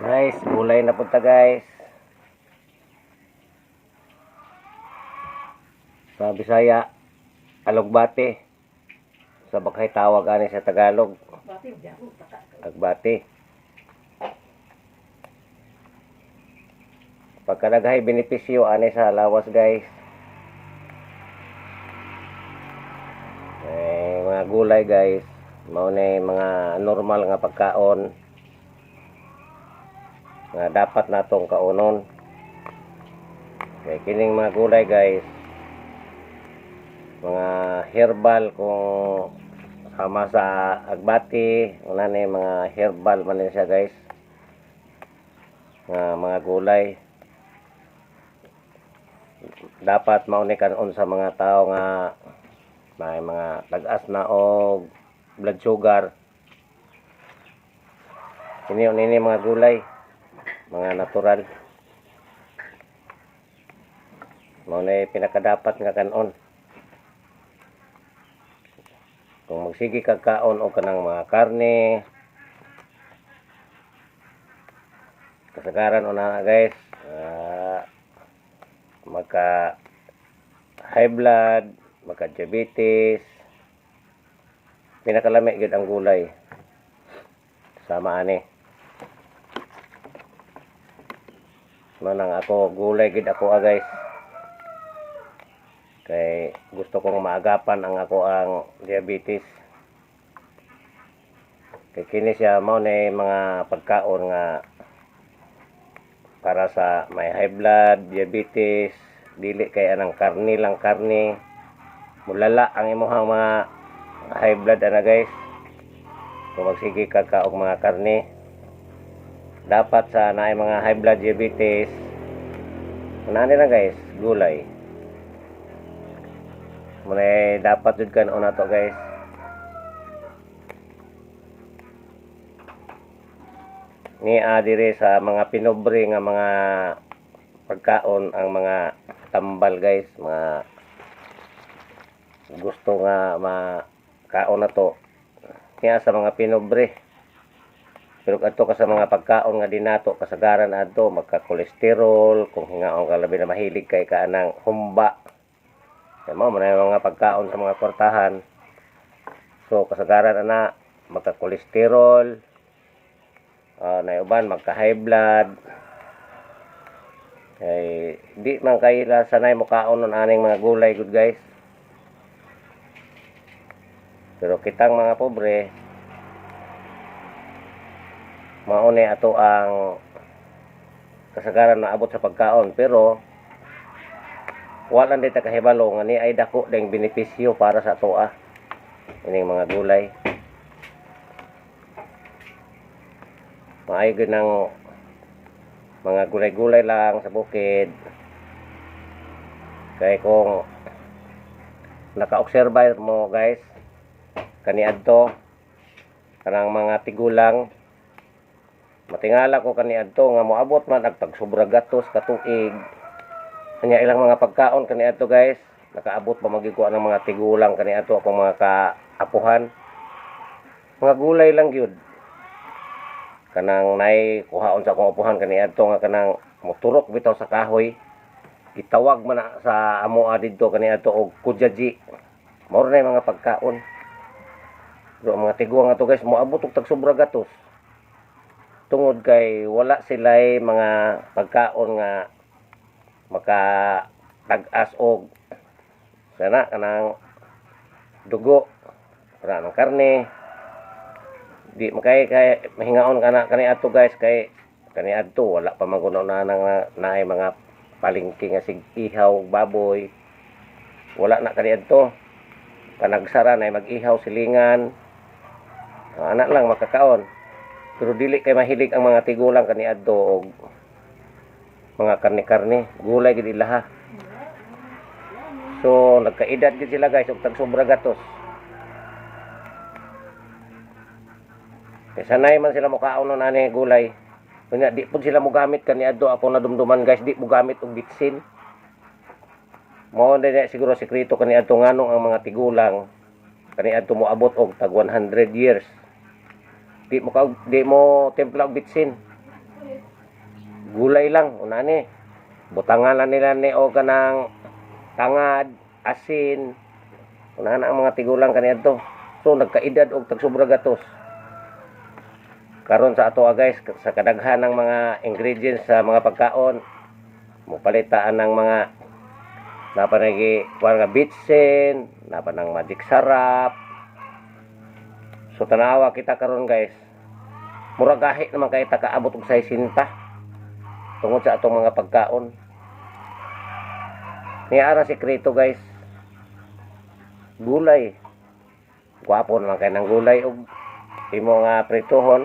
Guys, gulay na punta guys. Sa Bisaya, alugbati. Sa Bakay tawag ani sa Tagalog. Agbati. Pagkadaghay benepisyo ani sa lawas guys. Mga gulay guys, mao na mga normal nga pagkaon nga dapat natong kaunon. Kaya kining mga gulay guys, mga herbal kung sama sa agbati, una ni mga herbal man din siya guys, nga mga gulay dapat mauni kanon sa mga tao nga may mga tag-as na og blood sugar. Ini mga gulay, mga natural. Mao na pinakadapat nga kanon. Kung magsige kag kaon o kanang mga karne, kasagaran una guys, magka high blood, magka diabetes. Pinakalami gid ang gulay. Sama ani. Manang ako gulay gid ako guys. Kay gusto kong maagapan ang ako ang diabetes. Kay kini siya mao na mga pagkaon nga para sa may high blood, diabetes, dili kay anang karni lang karni. Mulala ang imong mga high blood ana guys. Kung magsige ka og mga karni, dapat sa naay mga high blood, diabetes, unani lang guys, gulay. Muna dapat jud kan una to guys. Ni adire sa mga pinobre nga mga pagkaon ang mga tambal guys, mga gusto nga makaon na to. Kaya sa mga pinobre. Pero adto ka sa mga pagkaon nga dinato kasagaran adto magka kolesterol, kung hingaon ka labi na mahilig kay kaanang humba. Kaya mo man mga pagkaon sa mga kwartahan. So kasagaran ana magka kolesterol, na uban magka high blood. Ay di man kaila sanay mo kaon nun aning mga gulay good guys. Pero kitang mga pobre, mauni ato ang kasagaran na abot sa pagkaon, pero wala din ta kahibalo nga ni ay dako ding benepisyo para sa ato ining mga gulay. Maayo gid ng mga gulay-gulay lang sa bukid. Kay kung naka-observe mo guys, kaniadto kanang mga tigulang, matingala ko kaniadto nga moabot man ag tag-sobra gatos ka tuig. Kanya ilang mga pagkaon kaniadto guys, nakaabot pa magikuha ng mga tigulang kaniadto akong mga kaapuhan. Mga gulay lang gyud. Kanang nay kuhaon sa akong apuhan kaniadto nga kanang moturok bitaw sa kahoy. Gitawag man na sa amo didto kaniadto og kujaji. Mao na mga pagkaon. Pero mga tiguang ato guys moabot og tag-sobra gatos. Tungod kay wala sila'y mga pagkaon nga maka tag-as og sana kanang dugo, kanang karne. Di makay kay mahingaon kana kaniadto guys, kay kaniadto wala pa magunaw na naay mga palengke nga sig ihaw baboy. Wala na kaniadto. Kanagsara na mag-ihaw silingan. Anak lang makakaon. Pero dili kay mahilig ang mga tigulang kaniadto og mga karne-karne, gulay gid ilaha. So nagkaedad gid sila guys og tag-sobra gatos. Kaya sanay man sila mukaon nun ani gulay. Kunya di pud sila mogamit kaniadto ako nadumduman guys, di mo gamit og bitsin. Mao na siguro sekreto kaniadto nganong ang mga tigulang kaniadto mo abot og tag 100 years. Di mo templa og bitsin. Gulay lang una ni. Butangan lang nila ni o kanang tangad, asin. Una na ang mga tigulang kaniadto. So nagkaedad og tagsobra gatos. Karon sa ato guys, sa kadaghan ng mga ingredients sa mga pagkaon, mupalitaan ng mga napanagi kuan nga bitsin, napanang magic sarap. So tanawa kita karon guys. Murag gahi naman kay ta kaabot og 60 tungod sa atong mga pagkaon. Niya ara sekreto guys. Gulay. Gwapo naman kay nang gulay og imo nga pritohon.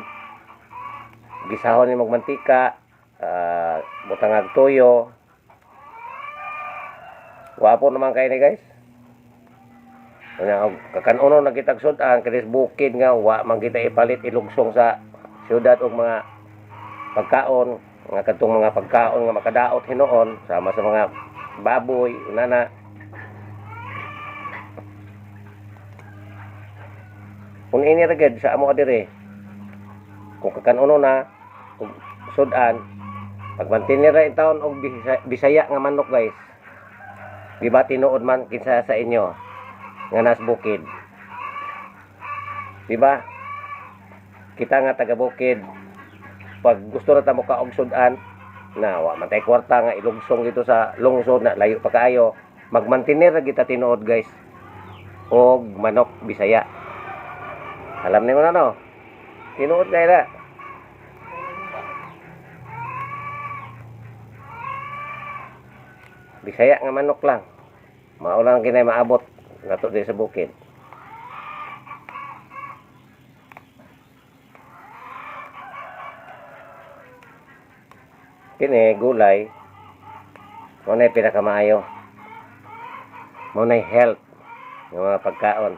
Gisahon ni magmantika, butang toyo. Gwapo naman kay ni guys. Kakanuno na kitag sudan kanis bukid nga wa man kita ipalit ilugsong sa syudad og mga pagkaon nga kadtong mga pagkaon nga makadaot hinuon sama sa mga baboy unana. Kung ini ra gid sa amo adire kung kakanuno na og sudan pagmantinir ra intawon og Bisaya nga manok guys. Di ba tinuod man kinsa sa inyo nga nas bukid? Di ba? Kita nga taga bukid pag gusto na ta mo ka og sudan na wa man tay kwarta nga ilugsong dito sa lungsod na layo pa kaayo, magmantinir ra kita tinuod guys og manok Bisaya. Alam niyo na no? Tinuod kay na. Bisaya nga manok lang. Mao lang kinay maabot nato di sa bukid. Kini gulay mo na pinakamaayo. Mo na health ng mga pagkaon.